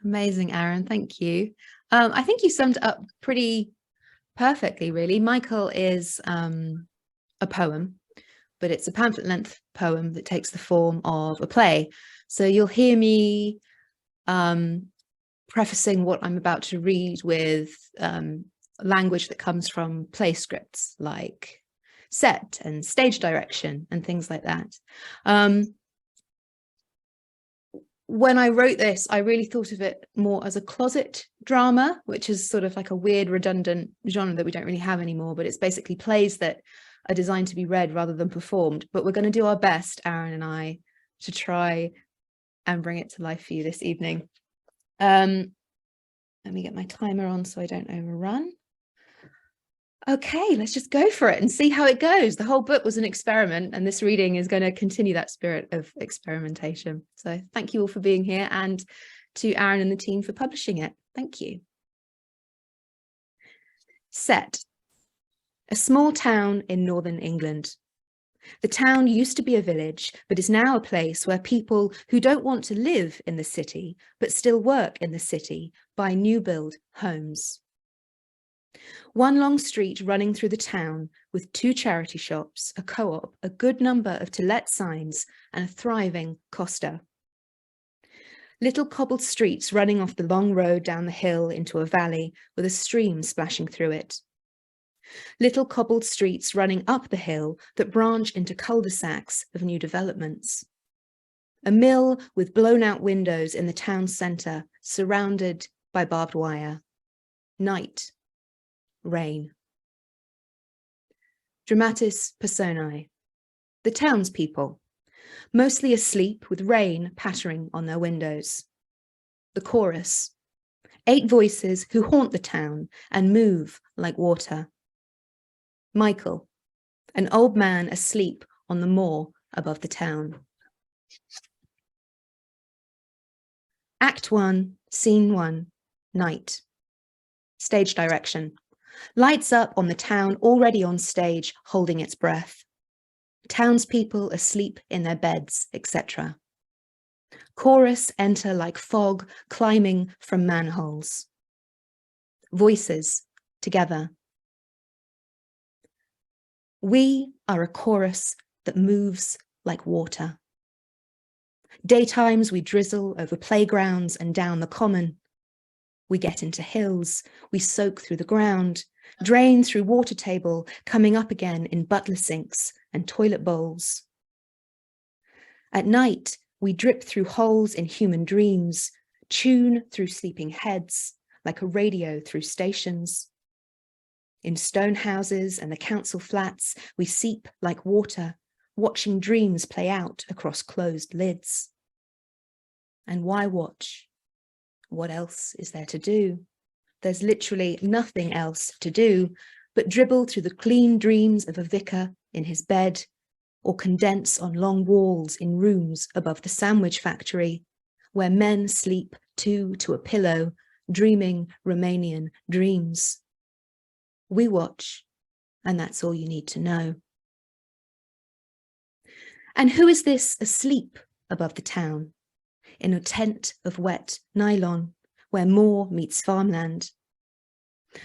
Amazing, Aaron. Thank you. I think you summed it up pretty perfectly, really. Michael is a poem, but it's a pamphlet-length poem that takes the form of a play. So you'll hear me prefacing what I'm about to read with language that comes from play scripts like set and stage direction and things like that. When I wrote this, I really thought of it more as a closet drama, which is sort of like a weird, redundant genre that we don't really have anymore, but it's basically plays that are designed to be read rather than performed. But we're going to do our best, Aaron and I, to try and bring it to life for you this evening. Let me get my timer on so I don't overrun. Okay, let's just go for it and see how it goes. The whole book was an experiment, and this reading is going to continue that spirit of experimentation. So thank you all for being here, and to Aaron and the team for publishing it. Thank you. Set. A small town in northern England. The town used to be a village, but is now a place where people who don't want to live in the city, but still work in the city, buy new build homes. One long street running through the town with 2 charity shops, a co-op, a good number of to-let signs, and a thriving Costa. Little cobbled streets running off the long road down the hill into a valley with a stream splashing through it. Little cobbled streets running up the hill that branch into cul-de-sacs of new developments. A mill with blown-out windows in the town centre, surrounded by barbed wire. Night. Rain. Dramatis personae. The townspeople, mostly asleep with rain pattering on their windows. The chorus. 8 voices who haunt the town and move like water. Michael, an old man asleep on the moor above the town. Act 1, Scene 1, Night. Stage direction. Lights up on the town already on stage, holding its breath. Townspeople asleep in their beds, etc. Chorus enter like fog climbing from manholes. Voices together. We are a chorus that moves like water. Daytimes we drizzle over playgrounds and down the common. We get into hills, we soak through the ground, drain through water table, coming up again in butler sinks and toilet bowls. At night, we drip through holes in human dreams, tune through sleeping heads, like a radio through stations. In stone houses and the council flats, we seep like water, watching dreams play out across closed lids. And why watch? What else is there to do? There's literally nothing else to do but dribble through the clean dreams of a vicar in his bed, or condense on long walls in rooms above the sandwich factory, where men sleep 2 to a pillow, dreaming Romanian dreams. We watch, and that's all you need to know. And who is this asleep above the town? In a tent of wet nylon, where moor meets farmland.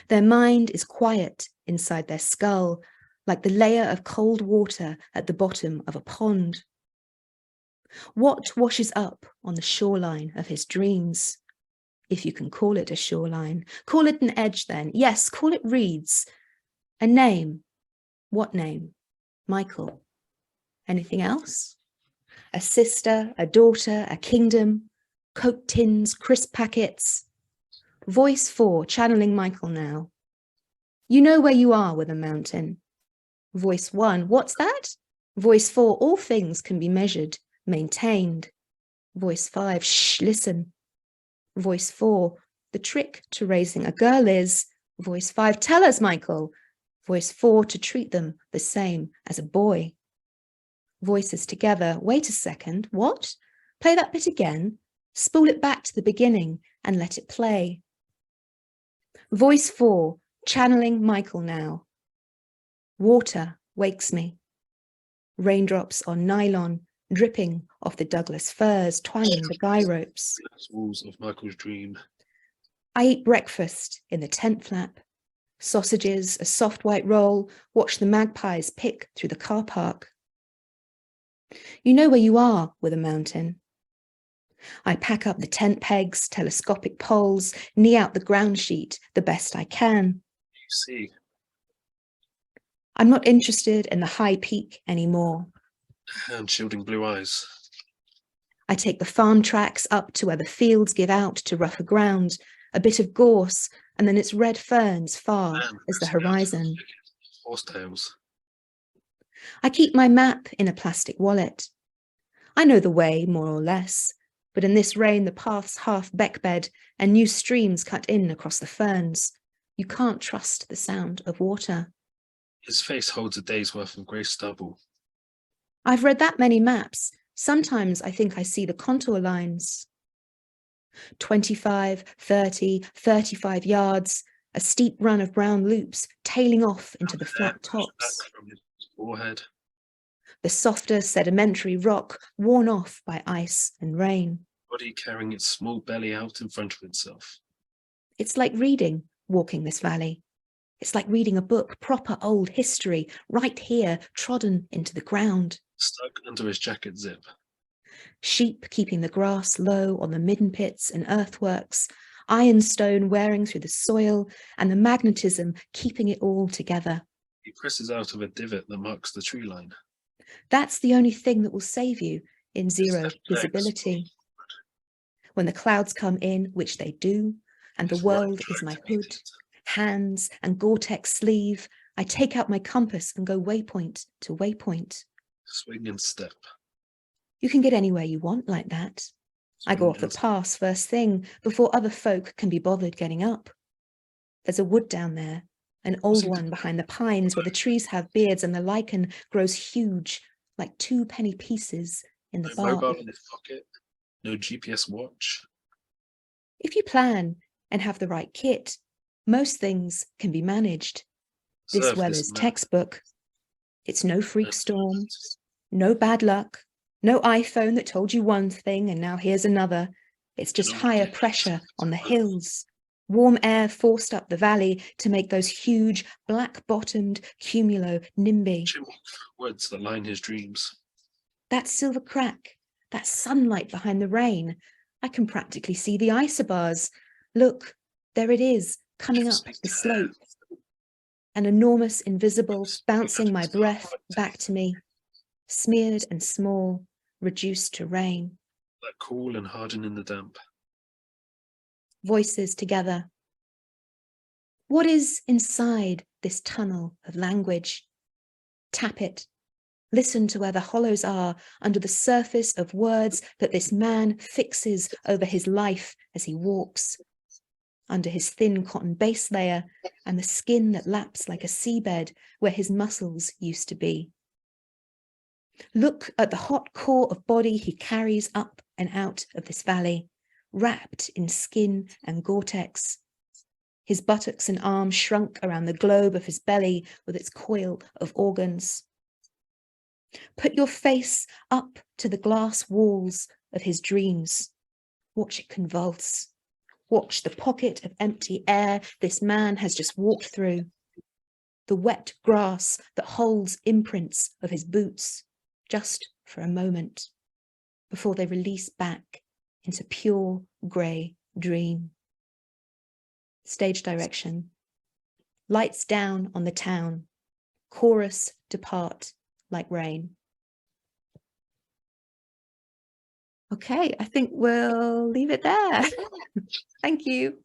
Their mind is quiet inside their skull, like the layer of cold water at the bottom of a pond. What washes up on the shoreline of his dreams? If you can call it a shoreline, call it an edge then. Yes, call it reeds. A name. What name? Michael. Anything else? A sister, a daughter, a kingdom, Coke tins, crisp packets. Voice 4, channeling Michael now. You know where you are with a mountain. Voice 1, what's that? Voice 4, all things can be measured, maintained. Voice 5, shh, listen. Voice 4, the trick to raising a girl is. Voice 5, tell us, Michael. Voice 4, to treat them the same as a boy. Voices together, wait a second, what? Play that bit again, spool it back to the beginning and let it play. Voice 4, channeling Michael now. Water wakes me. Raindrops on nylon dripping off the Douglas firs, twanging the guy ropes. Walls of Michael's dream. I eat breakfast in the tent flap. Sausages, a soft white roll, watch the magpies pick through the car park. You know where you are with a mountain. I pack up the tent pegs, telescopic poles, knee out the ground sheet the best I can. You see. I'm not interested in the high peak anymore. Hand shielding blue eyes. I take the farm tracks up to where the fields give out to rougher ground, a bit of gorse, and then it's red ferns far as the horizon. Horsetails. I keep my map in a plastic wallet. I know the way, more or less, but in this rain the path's half beckbed and new streams cut in across the ferns. You can't trust the sound of water. His face holds a day's worth of grey stubble. I've read that many maps. Sometimes I think I see the contour lines. 25, 30, 35 yards, a steep run of brown loops tailing off into the flat tops. From his forehead. The softer sedimentary rock worn off by ice and rain. Body carrying its small belly out in front of itself. It's like reading, walking this valley. It's like reading a book, proper old history, right here, trodden into the ground. Stuck under his jacket zip. Sheep keeping the grass low on the midden pits and earthworks, ironstone wearing through the soil, and the magnetism keeping it all together. He presses out of a divot that marks the tree line. That's the only thing that will save you in zero visibility. When the clouds come in, which they do, and the world is my hood, hands and gortex sleeve, I take out my compass and go waypoint to waypoint. Swing and step. You can get anywhere you want like that. I go off the pass first thing before other folk can be bothered getting up. There's a wood down there, an old one behind the pines where the trees have beards and the lichen grows huge, like 2 penny pieces in the bark. Mobile in his pocket, no GPS watch. If you plan and have the right kit, most things can be managed. This weather's textbook. It's no freak storm, no bad luck, no iPhone that told you one thing and now here's another. It's just higher pressure on the hills, warm air forced up the valley to make those huge black-bottomed cumulo-nimbi. Words that line his dreams. That silver crack, that sunlight behind the rain. I can practically see the isobars. Look, there it is, coming up the slope. An enormous invisible bouncing my breath back to me, smeared and small, reduced to rain. Like cool and harden in the damp. Voices together. What is inside this tunnel of language? Tap it. Listen to where the hollows are under the surface of words that this man fixes over his life as he walks. Under his thin cotton base layer and the skin that laps like a seabed where his muscles used to be. Look at the hot core of body he carries up and out of this valley, wrapped in skin and gortex. His buttocks and arms shrunk around the globe of his belly with its coil of organs. Put your face up to the glass walls of his dreams. Watch it convulse. Watch the pocket of empty air this man has just walked through. The wet grass that holds imprints of his boots, just for a moment, before they release back into pure grey dream. Stage direction. Lights down on the town. Chorus depart like rain. Okay, I think we'll leave it there. Thank you.